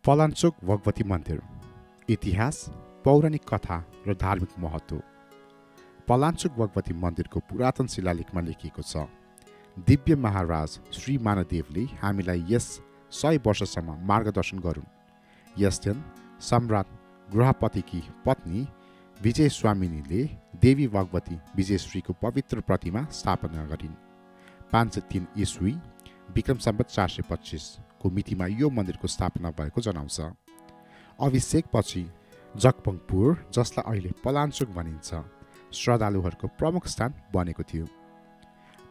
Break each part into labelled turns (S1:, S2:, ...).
S1: पलाञ्चोक भगवती मन्दिर इतिहास, पौराणिक कथा र धार्मिक महत्त्व। पलाञ्चोक भगवती मन्दिरको पुरातन शिलालेखमा लेखिएको छ, दिव्य महाराज श्री मानदेवले हामीलाई यस 100 वर्षसम्म मार्गदर्शन गरून्। यस दिन सम्राट गृहपतिकी पत्नी विजय स्वामिनीले देवी भगवती विजयश्रीको पवित्र प्रतिमा स्थापना गरिन्। 503 ईस्वी विक्रम सम्वत 425 को मितिमा यो मन्दिरको स्थापना भएको जनाउँछ। अभिषेकपछि जगपङपुर, जसलाई अहिले पलाञ्चोक भनिन्छ, श्रद्धालुहरूको प्रमुख स्थान बनेको थियो।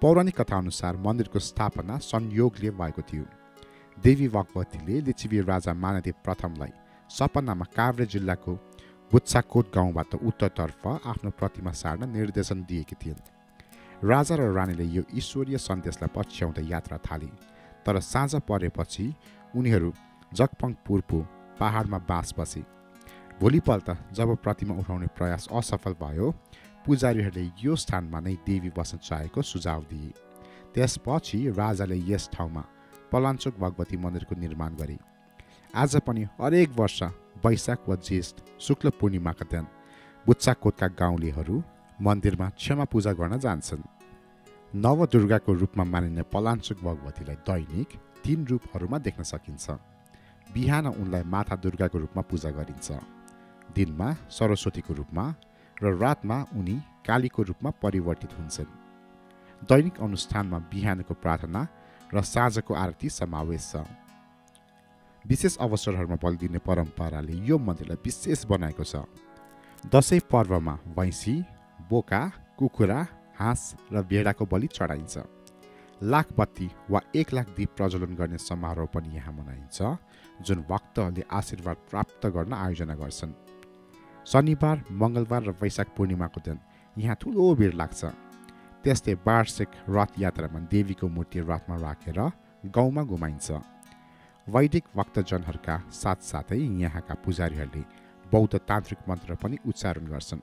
S1: पौराणिक कथाअनुसार मन्दिरको स्थापना संयोगले भएको थियो। देवी भगवतीले लिच्छवी राजा मानदेव प्रथमलाई सपनामा काभ्रे जिल्लाको बुच्छाकोट गाउँबाट उत्तरतर्फ आफ्नो प्रतिमा सार्न निर्देशन दिएकी थिइन्। राजा र रानीले यो ईश्वरीय सन्देशलाई पछ्याउँदै यात्रा थाले, तर साँझ परेपछि उनीहरू जगपङपुरको पहाडमा बास बसे। भोलिपल्ट जब प्रतिमा उठाउने प्रयास असफल भयो, पुजारीहरूले यो स्थानमा नै देवी बस्न चाहेको सुझाव दिए। त्यसपछि राजाले यस ठाउँमा पलाञ्चोक भगवती मन्दिरको निर्माण गरे। आज पनि हरेक वर्ष वैशाख वा ज्येष्ठ शुक्ल पूर्णिमाका दिन बुच्छाकोटका गाउँलेहरू मन्दिरमा क्षमा पूजा गर्न जान्छन्। नवदुर्गाको रूपमा मानिने पलाञ्चोक भगवतीलाई दैनिक 3 रूपहरूमा देख्न सकिन्छ। बिहान उनलाई माता दुर्गाको रूपमा पूजा गरिन्छ, दिनमा सरस्वतीको रूपमा र रातमा उनी कालीको रूपमा परिवर्तित हुन्छन्। दैनिक अनुष्ठानमा बिहानको प्रार्थना र साँझको आरती समावेश छ। विशेष अवसरहरूमा बलि दिने परम्पराले यो मन्दिरलाई विशेष बनाएको छ। दसैँ पर्वमा भैँसी, बोका, कुखुरा, हाँस र भेडाको बलि चढाइन्छ। लाख बत्ती वा 1 लाख दीप प्रज्वलन गर्ने समारोह पनि यहाँ मनाइन्छ, जुन भक्तहरूले आशीर्वाद प्राप्त गर्न आयोजना गर्छन्। शनिबार, मङ्गलबार र वैशाख पूर्णिमाको दिन यहाँ ठुलो भिड लाग्छ। त्यस्तै वार्षिक रथ यात्रामा देवीको मूर्ति रथमा राखेर गाउँमा घुमाइन्छ। वैदिक भक्तजनहरूका साथसाथै यहाँका पुजारीहरूले बौद्ध तान्त्रिक मन्त्र पनि उच्चारण गर्छन्।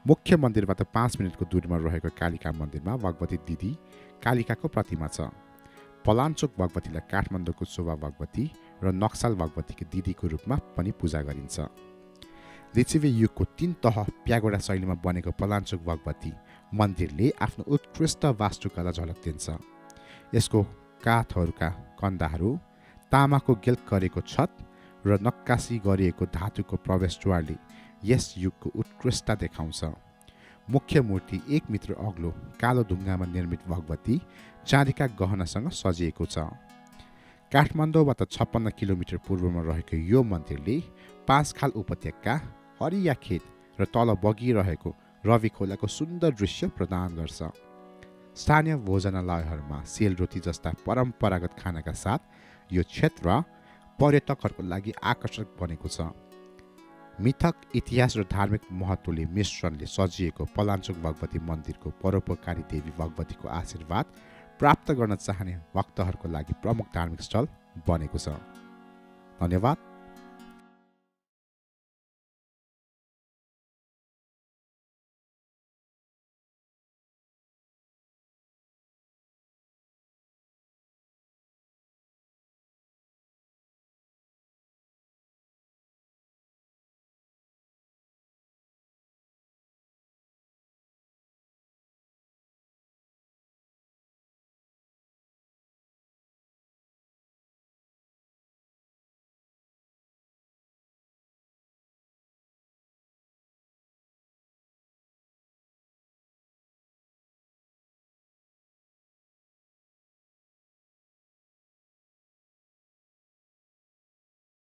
S1: मुख्य मन्दिरबाट 5 मिनटको दूरीमा रहेको कालिका मन्दिरमा भगवती दिदी कालिकाको प्रतिमा छ। पलाञ्चोक भगवतीलाई काठमाडौँको शोभा भगवती र नक्साल भगवतीको दिदीको रूपमा पनि पूजा गरिन्छ। लिच्छवी युगको 3 तह प्यागोडा शैलीमा बनेको पलाञ्चोक भगवती मन्दिरले आफ्नो उत्कृष्ट वास्तुकला झलक दिन्छ। यसको काठहरूका कन्दाहरू, तामाको गेल्क गरेको छत र नक्कासी गरिएको धातुको प्रवेशद्वारले यस युगको उत्कृष्टता देखाउँछ। मुख्य मूर्ति 1 मिटर अग्लो कालो ढुङ्गामा निर्मित भगवती चाँदीका गहनासँग सजिएको छ। काठमाडौँबाट 56 किलोमिटर पूर्वमा रहेको यो मन्दिरले पाँचखाल उपत्यका, हरिया खेत र तल बगिरहेको रवि खोलाको सुन्दर दृश्य प्रदान गर्छ। स्थानीय भोजनालयहरूमा सेलरोटी जस्ता परम्परागत खानाका साथ यो क्षेत्र पर्यटकहरूको लागि आकर्षक बनेको छ। मिथक, इतिहास र धार्मिक महत्त्वले मिश्रणले सजिएको पलाञ्चोक भगवती मन्दिरको परोपकारी देवी भगवतीको आशीर्वाद प्राप्त गर्न चाहने भक्तहरूको लागि प्रमुख धार्मिक स्थल बनेको छ। धन्यवाद।